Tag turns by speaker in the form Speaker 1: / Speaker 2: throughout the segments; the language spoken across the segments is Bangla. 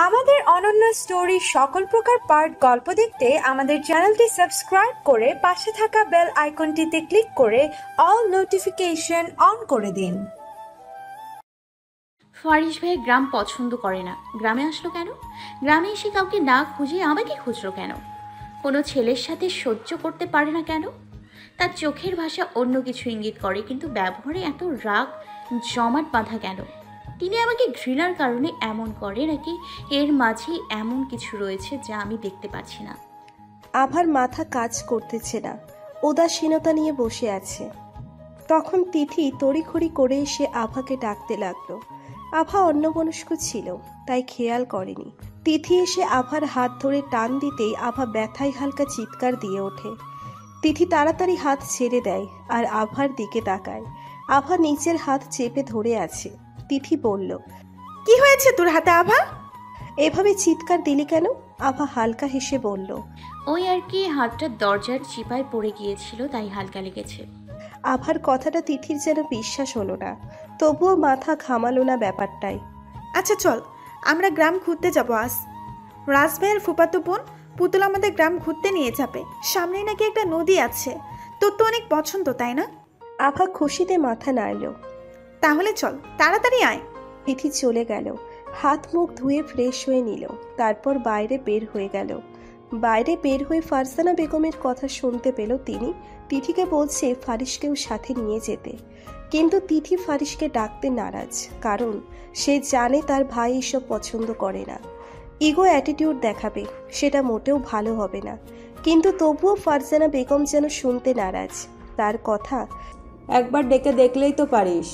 Speaker 1: আমাদের অনন্য স্টোরি সকল প্রকার পার্ট গল্প দেখতে আমাদের চ্যানেলটি সাবস্ক্রাইব করে পাশে থাকা বেল আইকনটিতে ক্লিক করে অল নোটিফিকেশন অন করে দিন।
Speaker 2: ফারিস ভাই গ্রাম পছন্দ করে না। গ্রামে আসলো কেন? গ্রামে এসে কাউকে না খুঁজে আমাকে খুঁজলো কেন? কোনো ছেলের সাথে সহ্য করতে পারে না কেন? তার চোখের ভাষা অন্য কিছু ইঙ্গিত করে, কিন্তু ব্যবহারে এত রাগ জমাট বাঁধা কেন? তিনি আমাকে ঘৃণার কারণে এমন করে, নাকি এর মাঝে এমন কিছু রয়েছে যা আমি দেখতে পাচ্ছি না?
Speaker 3: আভার মাথা কাজ করতেছে না, উদাসীনতা নিয়ে বসে আছে। তখন তিথি তড়িঘড়ি করে এসে আভাকে ডাকতে লাগলো। আভা অন্যমনস্ক ছিল, তাই খেয়াল করেনি। তিথি এসে আভার হাত ধরে টান দিতেই আভা ব্যথায় হালকা চিৎকার দিয়ে ওঠে। তিথি তাড়াতাড়ি হাত ছেড়ে দেয় আর আভার দিকে তাকায়। আভা নিচের হাত চেপে ধরে আছে। তিথি বলল,
Speaker 4: কি হয়েছে তোর হাতে আভা?
Speaker 3: এভাবে চিৎকার দিলি কেন? আভা হালকা হেসে বলল,
Speaker 2: ওই আর কি, হাতটা দরজার চিপায় পড়ে গিয়েছিল, তাই হালকা লেগেছে।
Speaker 3: আভার কথাটা তিথির যেন বিশ্বাস হলো না, তবুও মাথা ঘামালো না ব্যাপারটাই।
Speaker 4: আচ্ছা চল, আমরা গ্রাম ঘুরতে যাবো আজ। রাজ ভাইয়ের ফুফাতো বোন পুতুল আমাদের গ্রাম ঘুরতে নিয়ে যাবে। সামনেই নাকি একটা নদী আছে, তোর তো অনেক পছন্দ, তাই না?
Speaker 3: আভা খুশিতে মাথা নাড়ল।
Speaker 4: তাহলে চল, তাড়াতাড়ি আয়।
Speaker 3: তিথি চলে গেল, হাত মুখ ধুয়ে ফ্রেশ হয়ে নিল, তারপর বাইরে বের হয়ে গেল। বাইরে বের হয়ে ফারজানা বেগমের কথা শুনতে পেল তিনি। তিথিকে বলছে ফারিসকেও সাথে নিয়ে যেতে, কিন্তু তিথি ফারিসকে ডাকতে নারাজ, কারণ সে জানে তার ভাই এসব পছন্দ করে না। ইগো অ্যাটিটিউড দেখাবে, সেটা মোটেও ভালো হবে না। কিন্তু তবুও ফারজানা বেগম যেন শুনতে নারাজ তার কথা।
Speaker 5: একবার ডেকে দেখলেই তো পারিস।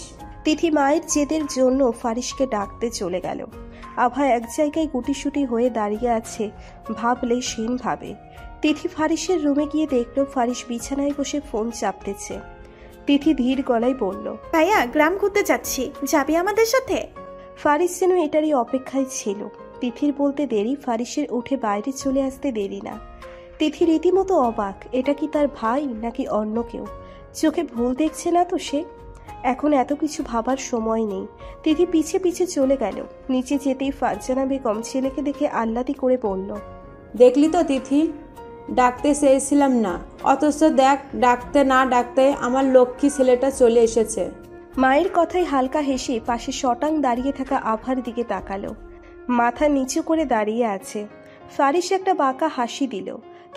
Speaker 3: তিথি মায়ের জেদের জন্য ফারিসকে ডাকতে চলে গেল। আভা এক জায়গায় গুটিসুটি হয়ে দাঁড়িয়ে আছে, ভাবলে সেন ভাবে। তিথি ফারিসের রুমে গিয়ে দেখলো ফারিস বিছানায় বসে ফোন চাপতেছে। তিথি ধীর গলায় বলল,
Speaker 4: ভাইয়া গ্রাম ঘুরতে যাচ্ছি, যাবি আমাদের সাথে?
Speaker 3: ফারিস যেন এটারই অপেক্ষায় ছিল। তিথির বলতে দেরি, ফারিসের উঠে বাইরে চলে আসতে দেরি না। তিথি রীতিমতো অবাক, এটা কি তার ভাই নাকি অন্য কেউ? চোখে ভুল দেখছে না তো সে? এখন এত কিছু ভাবার সময় নেই। তিথি পিছে পিছে চলে গেল। নিচে যেতেই ফারজানা বেগম ছেলেকে দেখে আহ্লাদি করে বলল,
Speaker 5: দেখলি তো তিথি, ডাকতে চেয়েছিলাম না, অথচ দেখ ডাকতে না ডাকতে আমার লক্ষ্মী ছেলেটা চলে এসেছে।
Speaker 3: মায়ের কথায় হালকা হেসে পাশে শটাং দাঁড়িয়ে থাকা আভার দিকে তাকালো। মাথা নিচু করে দাঁড়িয়ে আছে। ফারিস একটা বাঁকা হাসি দিল।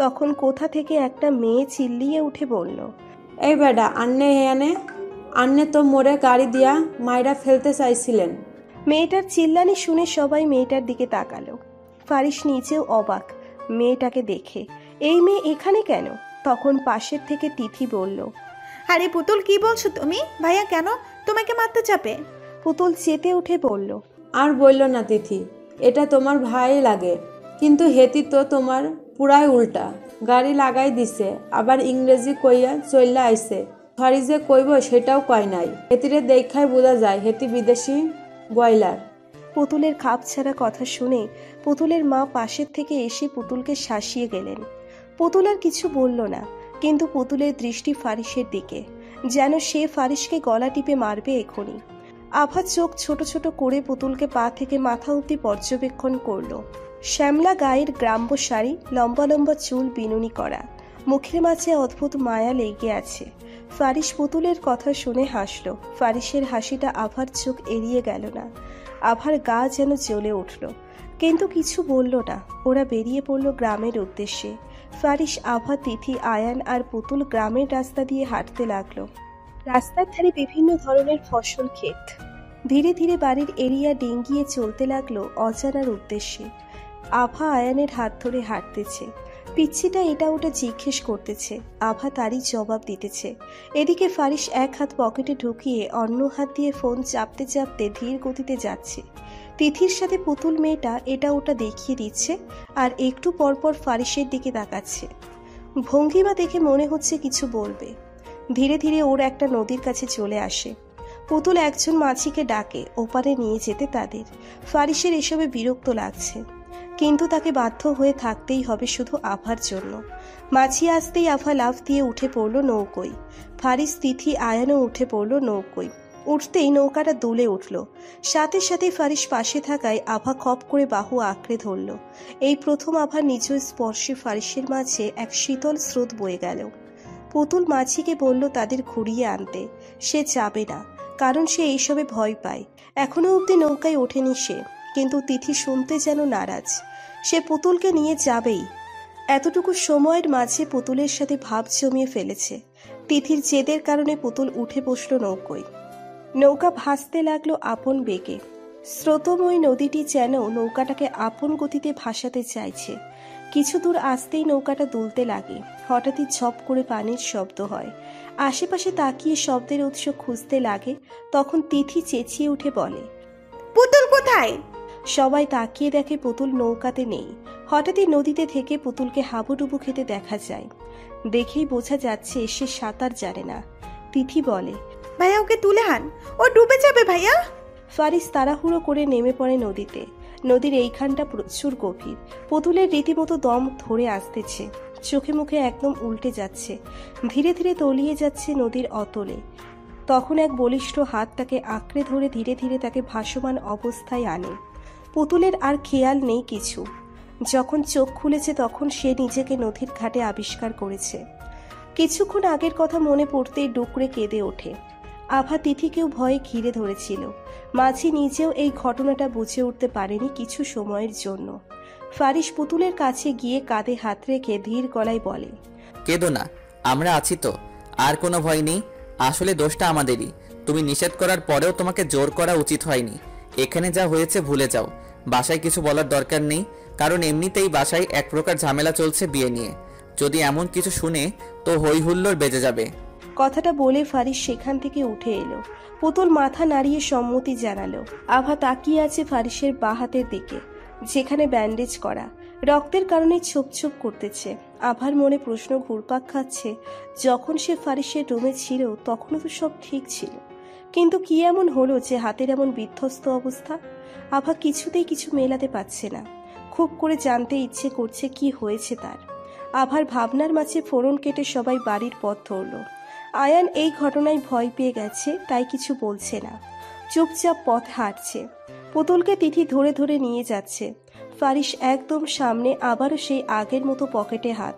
Speaker 3: তখন কোথা থেকে একটা মেয়ে চিল্লিয়ে উঠে বলল,
Speaker 5: এই বেডা, আন্নে তো মোড়ে গাড়ি দিয়া মায়েরা ফেলতে চাইছিলেন।
Speaker 3: মেয়েটার চিল্লানি শুনে সবাই মেয়েটার দিকে তাকালো। ফারিস নিজেও অবাক মেয়েটাকে দেখে, এই মেয়ে এখানে কেন? তখন পাশের থেকে তিথি বলল,
Speaker 4: আরে পুতুল, কি বলছো তুমি? ভাইয়া কেন তোমাকে মারতে চাপে?
Speaker 3: পুতুল চেতে উঠে বলল,
Speaker 5: আর বলল না তিথি, এটা তোমার ভাই লাগে, কিন্তু হেতি তো তোমার পুরাই উল্টা। গাড়ি লাগাই দিছে, আবার ইংরেজি কইয়া চইলা আইছে। ফারিজে কইব সেটাও কয় নাই। হেতিরে দেখাই বোঝা যায় হেতি বিদেশি বয়লার।
Speaker 3: পুতুলের খাপ ছাড়া কথা শুনে পুতুলের মা পাশের থেকে এসে পুতুলকে শাসিয়ে গেলেন। পুতুল আর কিছু বলল না, কিন্তু পুতুলের দৃষ্টি ফারিসের দিকে, যেন সে ফারিসকে গলা টিপে মারবে এখনই। আভা চোখ ছোট ছোট করে পুতুলকে পা থেকে মাথা অবধি পর্যবেক্ষণ করল। শ্যামলা গায়ের গ্রাম্য শাড়ি, লম্বা লম্বা চুল বিনুনি করা, মুখের মাঝে অদ্ভুত মায়া লেগে আছে। ফারিস পুতুলের কথা শুনে হাসল। ফারিসের হাসিটা আভার চোখ এড়িয়ে গেল না। আভার গা যেন জ্বলে উঠল, কিন্তু কিছু বলল না। ওরা বেরিয়ে পড়ল গ্রামের উদ্দেশ্যে। ফারিস, আভা, তিথি, আয়ান আর পুতুল গ্রামের রাস্তা দিয়ে হাঁটতে লাগলো। রাস্তার ধারে বিভিন্ন ধরনের ফসল ক্ষেত। ধীরে ধীরে বাড়ির এরিয়া ডিঙ্গিয়ে চলতে লাগলো অজানার উদ্দেশ্যে। আভা আয়ানের হাত ধরে হাঁটতেছে। পিচ্ছিটা এটা ওটা জিজ্ঞেস করতেছে, আভা তারই জবাব দিতেছে। এদিকে ফারিস এক হাত পকেটে ঢুকিয়ে অন্য হাত দিয়ে ফোন চাপতে চাপতে ধীর গতিতে যাচ্ছে। তিথির সাথে পুতুল মেয়েটা এটা ওটা দেখিয়ে দিচ্ছে আর একটু পরপর ফারিসের দিকে তাকাচ্ছে। ভঙ্গিমা দেখে মনে হচ্ছে কিছু বলবে। ধীরে ধীরে ওর একটা নদীর কাছে চলে আসে। পুতুল একজন মাঝিকে ডাকে ওপারে নিয়ে যেতে তাদের। ফারিসের এসবে বিরক্ত লাগছে, কিন্তু তাকে বাধ্য হয়ে থাকতেই হবে শুধু আভার জন্য। মাঝি আসতেই আভা লাফ দিয়ে উঠে পড়ল নৌকোয়। ফারিস, তিথি, আয়ানও উঠে পড়ল নৌকোয়। উঠতেই নৌকাটা দুলে উঠল। সাথে সাথে ফারিস পাশে থাকায় আভা খপ করে বাহু আঁকড়ে ধরল। এই প্রথম আভার নিজ স্পর্শে ফারিসের মাঝে এক শীতল স্রোত বয়ে গেল। পুতুল মাঝিকে বলল তাদের ঘুরিয়ে আনতে। সে যাবে না, কারণ সে এইসবে ভয় পায়। এখনো অবধি নৌকায় ওঠেনি সে, কিন্তু তিথি শুনতে যেন নারাজ। সে পুতুলকে নিয়ে যাবেই। এতটুকু সময়ের মাঝে পুতুলের সাথে ভাব জমিয়ে ফেলেছে। তিথির জেদের কারণে পুতুল উঠে বসল নৌকোয়। নৌকা ভাসতে লাগলো আপন বেগে। স্রোতময় নদীটি যেন নৌকাটাকে আপন গতিতে ভাসাতে চাইছে। কিছু দূর আসতেই নৌকাটা দুলতে লাগে। হঠাৎই ঝপ করে পানির শব্দ হয়। আশেপাশে তাকিয়ে শব্দের উৎস খুঁজতে লাগে। তখন তিথি চেঁচিয়ে উঠে বলে,
Speaker 4: পুতুল কোথায়?
Speaker 3: সবাই তাকিয়ে দেখে পুতুল নৌকাতে নেই। হঠাৎই নদীতে থেকে পুতুলকে হাবুডুবু খেতে দেখা যায়। দেখেই বোঝা যাচ্ছে সে সাঁতার জানে না। তিথি বলে,
Speaker 4: ভাইয়া ওকে তুলে আন, ও ডুবে যাবে ভাইয়া।
Speaker 3: ফারিস তাড়াহুড়ো করে নেমে পড়ে নদীতে। নদীর এইখানটা প্রচুর গভীর। পুতুলের রীতিমতো দম ধরে আসতেছে, চোখে মুখে একদম উল্টে যাচ্ছে। ধীরে ধীরে তলিয়ে যাচ্ছে নদীর অতলে। তখন এক বলিষ্ঠ হাত তাকে আঁকড়ে ধরে ধীরে ধীরে তাকে ভাসমান অবস্থায় আনে। পুতুলের আর খেয়াল নেই কিছু। যখন চোখ খুলেছে তখন সে নিজেকে নদীর ঘাটে আবিষ্কার করেছে। কিছুক্ষণ আগের কথা মনে পড়তেই ডুকরে কেঁদে ওঠে। আভা তিথিকেও ভয়ে ঘিরে ধরেছিল। মাঝি নিজেও এই ঘটনাটা বুঝে উঠতে পারেনি কিছু সময়ের জন্য। ফারিস পুতুলের কাছে গিয়ে কাঁধে হাত রেখে ধীর গলায় বলে,
Speaker 6: কেঁদো না, আমরা আছি তো, আর কোনো ভয় নেই। আসলে দোষটা আমাদেরই। তুমি নিষেধ করার পরেও তোমাকে জোর করা উচিত হয়নি। এখানে যা হয়েছে ভুলে যাও। বাসায় কিছু বলার দরকার নেই, কারণ এমনিতেই বাসায় এক প্রকার ঝামেলা চলছে বিয়ে নিয়ে। যদি এমন কিছু শুনে তো হই হুল্লোড় বেজে যাবে।
Speaker 3: কথাটা বলে ফারিস সেখান থেকে উঠে এলো। পুতুল মাথা নাড়িয়ে সম্মতি জানালো। আভা তাকিয়ে আছে ফারিসের বাঁ হাতের দিকে, যেখানে ব্যান্ডেজ করা। রক্তের কারণে ছোপ ছোপ করতেছে। আভার মনে প্রশ্ন ঘুরপাক খাচ্ছে, যখন সে ফারিসের রুমে ছিল তখনও তো সব ঠিক ছিল, কিন্তু কি এমন হলো যে হাতের এমন বিধ্বস্ত অবস্থা? আভা কিছুতেই কিছু মেলাতে পারছে না। খুব করে জানতে ইচ্ছে করছে কি হয়েছে তার। আভার ভাবনার মাঝে ফোড়ন কেটে সবাই বাড়ির পথ ধরল। আয়ান এই ঘটনায় ভয় পেয়ে গেছে, তাই কিছু বলছে না, চুপচাপ পথ হাঁটছে। পুতুলকে তিথি ধরে ধরে নিয়ে যাচ্ছে। ফারিস একদম সামনে, আবারও সেই আগের মতো পকেটে হাত।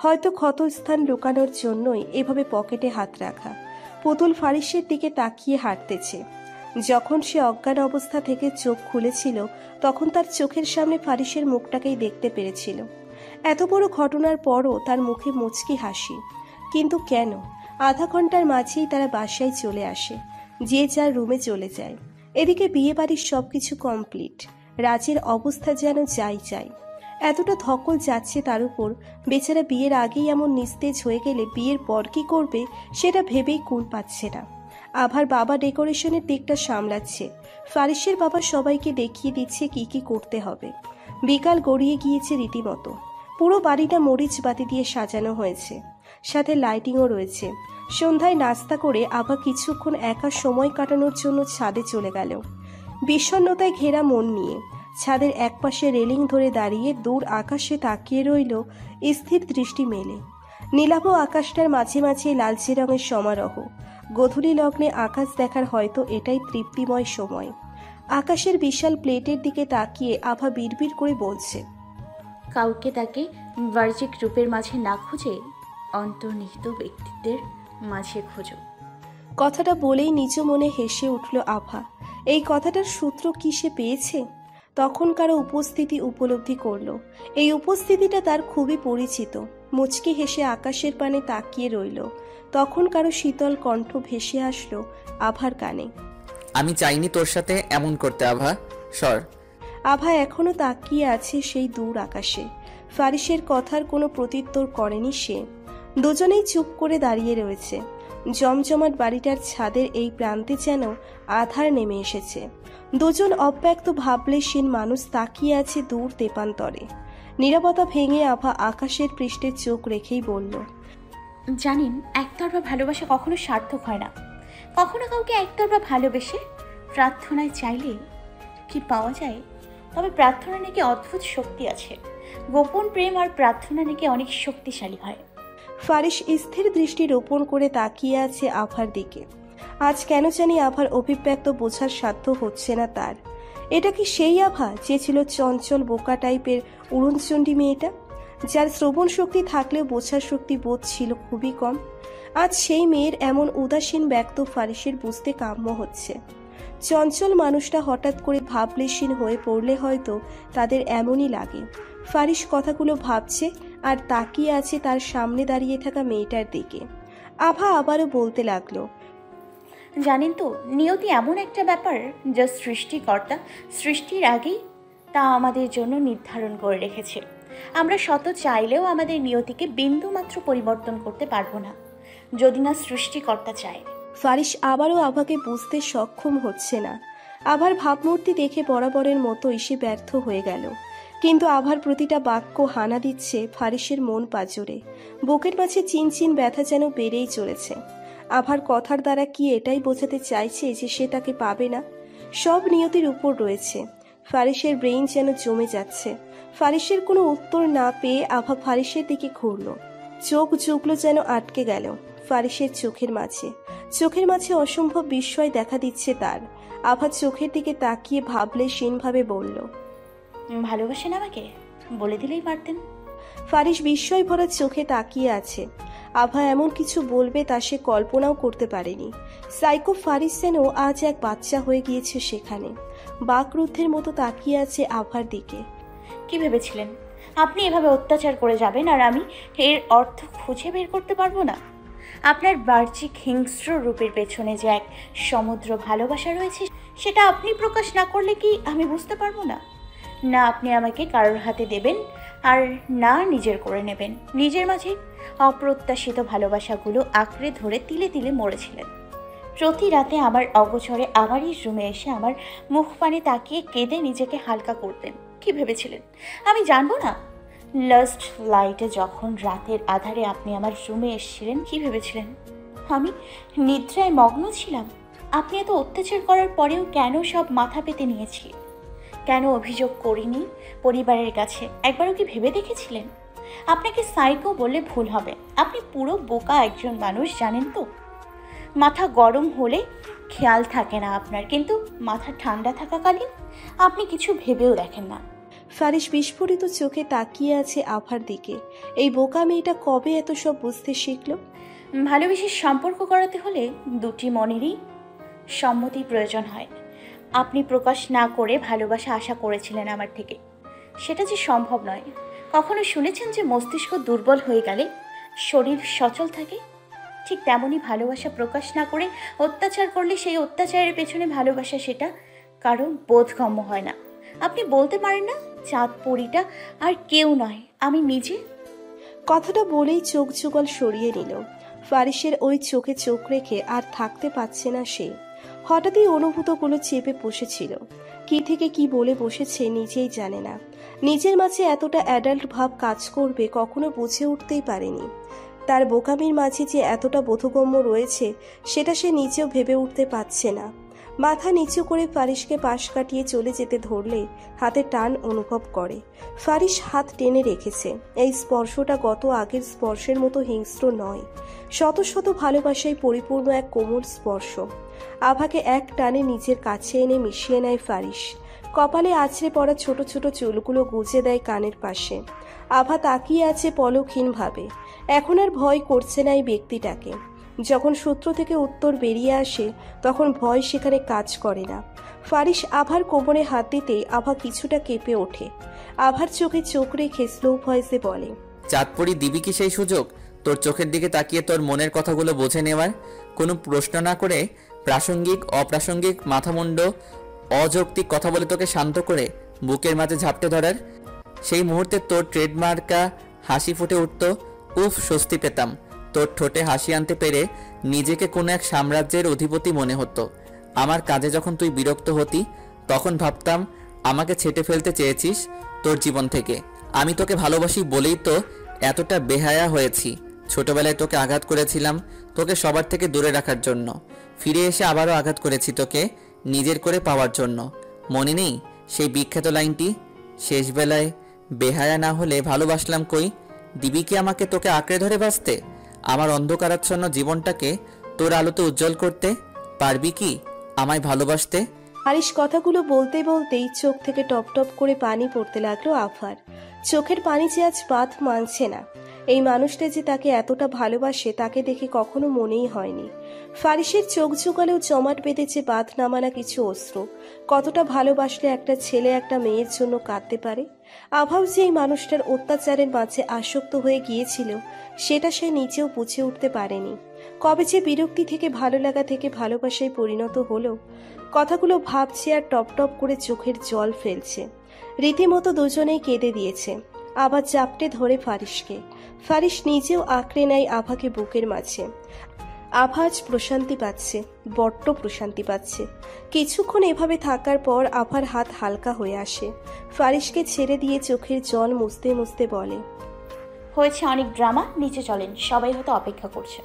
Speaker 3: হয়তো ক্ষতস্থান লুকানোর জন্যই এভাবে পকেটে হাত রাখা। পুতুল ফারিসের দিকে তাকিয়ে হাঁটতেছে। যখন সে অজ্ঞান অবস্থা থেকে চোখ খুলেছিল তখন তার চোখের সামনে ফারিসের মুখটাকেই দেখতে পেরেছিল। এত বড় ঘটনার পরও তার মুখে মুচকি হাসি। কিন্তু কেন? আধা ঘন্টার মাঝেই তারা বাসায় চলে আসে, যে যার রুমে চলে যায়। এদিকে বিয়ে বাড়ির সবকিছু কমপ্লিট। রাজের অবস্থা যেন যাই চাই, এতটা ধকল যাচ্ছে তার উপর। বেচারা বিয়ের আগেই এমন নিস্তেজ হয়ে গেলে বিয়ের পর কি করবে সেটা ভেবেই কুল পাচ্ছে না। আভার বাবা ডেকোরেশনের দিকটা সামলাচ্ছে। ফারিসের বাবা সবাইকে দেখিয়ে দিচ্ছে কি কি করতে হবে। বিকাল গড়িয়ে গিয়েছে রীতিমতো। পুরো বাড়িটা মরিচ বাতি দিয়ে সাজানো হয়েছে, সাথে লাইটিংও রয়েছে। সন্ধ্যায় নাস্তা করে আভা কিছুক্ষণ একা সময় কাটানোর জন্য ছাদে চলে গেল। বিষণ্ণতায় ঘেরা মন নিয়ে ছাদের একপাশে রেলিং ধরে দাঁড়িয়ে দূর আকাশে তাকিয়ে রইল স্থির দৃষ্টি মেলে। নীলাভ আকাশটার মাঝে মাঝে লালচে রঙের সমারোহ। গোধূলি লগ্নে আকাশ দেখার হয়তো এটাই তৃপ্তিময় সময়। আকাশের বিশাল প্লেটের দিকে তাকিয়ে আভা বিড়বিড় করে বলছে,
Speaker 2: কাউকে তাকে বাহ্যিক রূপের মাঝে না খুঁজে অন্তর্নিহিত ব্যক্তিত্বের মাঝে খোঁজো।
Speaker 3: কথাটা বলেই নিজ মনে হেসে উঠল আভা। এই কথাটার সূত্র কি সে পেয়েছে? তখন কারো উপস্থিতি উপলব্ধি করল। এই উপস্থিতিটা তার খুবই পরিচিত। মুচকি হেসে আকাশের পানে তাকিয়ে রইল। তখন কারো শীতল কণ্ঠ ভেসে আসলো আভার কানে,
Speaker 6: আমি চাইনি তোর সাথে এমন করতে আভা, সর।
Speaker 3: আভা এখনো তাকিয়ে আছে সেই দূর আকাশে। ফারিসের কথার কোনো প্রত্যুত্তর করেনি সে। দুজনেই চুপ করে দাঁড়িয়ে রয়েছে। জমজমাট বাড়িটার ছাদের এই প্রান্তে যেন আধার নেমে এসেছে। দুজন অব্যক্ত ভাবলেশীন মানুষ তাকিয়ে আছে দূর তেপান্তরে। নীরবতা ভেঙে আভা আকাশের পৃষ্ঠে চোখ রেখেই বলল,
Speaker 2: জানেন, একতরফা ভালোবাসা কখনো সার্থক হয় না। কখনো কাউকে একতরফা ভালোবেসে প্রার্থনায় চাইলে কি পাওয়া যায়? তবে প্রার্থনা নাকি অদ্ভুত শক্তি আছে। গোপন প্রেম আর প্রার্থনা নাকি অনেক শক্তিশালী হয়।
Speaker 3: ফারিস স্থির দৃষ্টি রোপণ করে তাকিয়ে আছে আভার দিকে। আজ কেন জানি আভার অভিব্যক্ত বোঝার সাধ্য হচ্ছে না তার। এটা কি সেই আভা যে ছিল চঞ্চল বোকা টাইপের উড়নচণ্ডী মেয়েটা, যার শ্রবণ শক্তি থাকলেও বোঝার শক্তি বোধ ছিল খুবই কম? আজ সেই মেয়ের এমন উদাসীন ব্যক্ত ফারিসের বুঝতে কাম্য হচ্ছে। চঞ্চল মানুষটা হঠাৎ করে ভাবলেশীন হয়ে পড়লে হয়তো তাদের এমনই লাগে। ফারিস কথাগুলো ভাবছে আর তাকিয়ে আছে তার সামনে দাঁড়িয়ে থাকা মেয়েটার দিকে। আভা আবারও বলতে লাগলো,
Speaker 2: জানেন তো, নিয়তি এমন একটা ব্যাপার যা সৃষ্টিকর্তা সৃষ্টির আগেই তা আমাদের জন্য নির্ধারণ করে রেখেছে। আমরা শত চাইলেও আমাদের নিয়তিকে বিন্দুমাত্র পরিবর্তন করতে পারবো না, যদি না সৃষ্টিকর্তা চায়।
Speaker 3: ফারিস আবারও আভাকে বুঝতে সক্ষম হচ্ছে না। আভার ভাবমূর্তি দেখে বরাবরের মতো এসে ব্যর্থ হয়ে গেল। কিন্তু আভার প্রতিটা বাক্য হানা দিচ্ছে ফারিসের মন পাজরে। বুকের মাঝে চিনচিন ব্যথা যেন বেড়েই চলেছে। আভার কথার দ্বারা কি এটাই বোঝাতে চাইছে যে সে তাকে পাবে না? সব নিয়তির উপর রয়েছে। ফারিসের ব্রেইন যেন জমে যাচ্ছে। ফারিসের কোনো উত্তর না পেয়ে আভা ফারিসের দিকে ঘুরল। চোখ জুগলো যেন আটকে গেল ফারিসের চোখের মাঝে অসম্ভব বিস্ময় দেখা দিচ্ছে তার। আভা চোখের দিকে তাকিয়ে ভাবলেশীনভাবে বলল,
Speaker 2: ভালোবাসেন আমাকে? বলে দিলেই পারতেন।
Speaker 3: ফারিস বিস্ময় ভরা চোখে তাকিয়ে আছে। আভা এমন কিছু বলবে তা সে কল্পনাও করতে পারেনি। সাইকো ফারিস যেন আজ এক বাচ্চা হয়ে গিয়েছে সেখানে। বাকরুদ্ধের মতো তাকিয়ে আছে আভার দিকে।
Speaker 2: কি ভেবেছিলেন আপনি এভাবে অত্যাচার করে যাবেন আর আমি এর অর্থ খুঁজে বের করতে পারবো না? আপনার বাহ্যিক হিংস্র রূপের পেছনে যে এক সমুদ্র ভালোবাসা রয়েছে, সেটা আপনি প্রকাশ না করলে কি আমি বুঝতে পারবো না? না আপনি আমাকে কারোর হাতে দেবেন আর না নিজের করে নেবেন। নিজের মাঝে অপ্রত্যাশিত ভালোবাসাগুলো আঁকড়ে ধরে তিলে তিলে মরেছিলেন। প্রতি রাতে আমার অগোচরে আমারই রুমে এসে আমার মুখ পানে তাকিয়ে কেঁদে নিজেকে হালকা করতেন। কি ভেবেছিলেন আমি জানবো না? লাস্ট লাইটে যখন রাতের আধারে আপনি আমার রুমে এসেছিলেন, কি ভেবেছিলেন আমি নিদ্রায় মগ্ন ছিলাম? আপনি এত অত্যাচার করার পরেও কেন সব মাথা পেতে নিয়েছি? কেন অভিযোগ করিনি পরিবারের কাছে? একবারও কি ভেবে দেখেছিলেন? আপনাকে সাইকো বললে ভুল হবে। আপনি পুরো বোকা একজন মানুষ, জানেন তো। মাথা গরম হলে খেয়াল থাকে না আপনার, কিন্তু মাথা ঠান্ডা থাকাকালীন আপনি কিছু ভেবেও দেখেন না।
Speaker 3: ফারিস বিস্ফোরিত চোখে তাকিয়ে আছে আভার দিকে। এই বোকা মেয়েটা কবে এত সব বুঝতে শিখল?
Speaker 2: ভালোবেসে সম্পর্ক করাতে হলে দুটি মনেরই সম্মতি প্রয়োজন হয়। আপনি প্রকাশ না করে ভালোবাসা আশা করেছিলেন আমার থেকে, সেটা যে সম্ভব নয়। কখনো শুনেছেন যে মস্তিষ্ক দুর্বল হয়ে গেলে শরীর সচল থাকে? ঠিক তেমনই ভালোবাসা প্রকাশ না করে অত্যাচার করলে সেই অত্যাচারের পেছনে ভালোবাসা সেটা কারো বোধগম্য হয় না। আপনি বলতে পারেন না চাঁদ পরীটা আর কেউ নয়, আমি নিজে।
Speaker 3: কথাটা বলেই চোখ যুগল সরিয়ে নিল। ফারিসের ওই চোখে চোখ রেখে আর থাকতে পারছে না সে। হঠাৎই অনুভূতগুলো চেপে বসেছিল। কি থেকে কি বলে বসেছে নিজেই জানে না। নিজের মাঝে এতটা অ্যাডাল্ট ভাব কাজ করবে কখনো বুঝে উঠতেই পারেনি। তার বোকামির মাঝে যে এতটা বোধগম্য রয়েছে সেটা সে নিজেও ভেবে উঠতে পারছে না। মাথা নিচু করে ফারিসকে পাশ কাটিয়ে চলে যেতে ধরলে হাতে টান অনুভব করে। ফারিস হাত টেনে রেখেছে। এই স্পর্শটা গত আগের স্পর্শের মতো হিংস্র নয়, শত শত ভালোবাসায় পরিপূর্ণ এক কোমল স্পর্শ। আভাকে এক টানে নিজের কাছে এনে মিশিয়ে নেয় ফারিস। কপালে আছড়ে পড়া ছোট ছোট চুলগুলো গুজে দেয় কানের পাশে। আভা তাকিয়ে আছে পলকহীনভাবে। এখন আর ভয় করছে না এই ব্যক্তিটাকে। যখন সূত্র থেকে উত্তর বেরিয়ে আসে তখন ভয় সেখানে কাজ করে না। ফারিস আভার কোমরে হাত দিতেই আভা কিছুটা কেঁপে ওঠে। আভার চোখে চোখ রেখে স্লো ভয়েসে বলে,
Speaker 6: চাঁদপুরি দিবি কি সেই সুযোগ তোর চোখের দিকে তাকিয়ে তোর মনের কথাগুলো বুঝে নেওয়ার? কোনো প্রশ্ন না করে প্রাসঙ্গিক অপ্রাসঙ্গিক মাথামুন্ড অযৌক্তিক কথা বলে তোকে শান্ত করে বুকের মাঝে ঝাপটে ধরার? সেই মুহূর্তে তোর ট্রেডমার্কা হাসি ফুটে উঠত। উফ, স্বস্তি পেতাম। তোর ঠোঁটে হাসি আনতে পেরে নিজেকে কোনো এক সাম্রাজ্যের অধিপতি মনে হতো। আমার কাজে যখন তুই বিরক্ত হতি তখন ভাবতাম আমাকে ছেঁটে ফেলতে চেয়েছিস তোর জীবন থেকে। আমি তোকে ভালোবাসি বলেই তো এতটা বেহায়া হয়েছি। ছোটবেলায় তোকে আঘাত করেছিলাম তোকে সবার থেকে দূরে রাখার জন্য। ফিরে এসে আবারও আঘাত করেছি তোকে নিজের করে পাওয়ার জন্য। মনে নেই সেই বিখ্যাত লাইনটি, শেষবেলায় বেহায়া না হলে ভালোবাসলাম কই? দিবি কি আমাকে তোকে আঁকড়ে ধরে বাঁচতে, আমার অন্ধকারাচ্ছন্ন জীবনটাকে তোর আলোতে উজ্জ্বল করতে? পারবি কি আমায় ভালোবাসতে?
Speaker 3: হারিস কথাগুলো বলতে বলতেই চোখ থেকে টপ টপ করে পানি পড়তে লাগলো আভার। চোখের পানি যে আজ বাদ মানছে না। এই মানুষটা যে তাকে এতটা ভালোবাসে তাকে দেখে কখনো মনেই হয়নি। ফারিসের চোখ ঝুঁকালেও জমাট বেঁধেছে বাঁধ নামানা কিছু অশ্রু। কতটা ভালোবাসলে একটা ছেলে একটা মেয়ের জন্য কাঁদতে পারে। আভাও যে এই মানুষটার অত্যাচারের মাঝে আসক্ত হয়ে গিয়েছিল সেটা সে নিজেও বুঝে উঠতে পারেনি। কবে যে বিরক্তি থেকে ভালো লাগা থেকে ভালোবাসায় পরিণত হলো। কথাগুলো ভাবছে আর টপ টপ করে চোখের জল ফেলছে। রীতিমতো দুজনেই কেঁদে দিয়েছে। আবার চাপটে ধরে ফারিসকে। ফারিস নিজেও আঁকড়ে নেয় আভাকে বুকের মাঝে। আভা আজ প্রশান্তি পাচ্ছে, বড্ড প্রশান্তি পাচ্ছে। কিছুক্ষণ এভাবে থাকার পর আভার হাত হালকা হয়ে আসে। ফারিসকে ছেড়ে দিয়ে চোখের জল মুছতে মুছতে বলে,
Speaker 2: হয়েছে অনেক ড্রামা, নিচে চলেন, সবাই হয়তো অপেক্ষা করছে।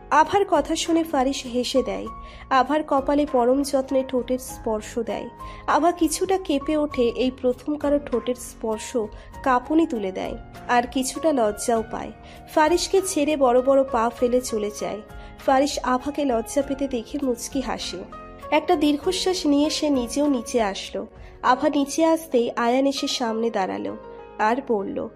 Speaker 3: আভার কথা শুনে ফারিস হেসে দেয়। আভার কপালে পরম যত্নে ঠোঁটের স্পর্শ দেয়। আভা কিছুটা কেঁপে ওঠে। এই প্রথম কারো ঠোঁটের স্পর্শ কাঁপুনি তুলে দেয়। আর কিছুটা লজ্জাও পায়। ফারিসকে ছেড়ে বড় বড় পা ফেলে চলে যায়। ফারিস আভাকে লজ্জা পেতে দেখে মুচকি হাসে। একটা দীর্ঘশ্বাস নিয়ে সে নিজেও নিচে আসলো। আভা নিচে আসতেই আয়ান এসে সামনে দাঁড়ালো আর বলল,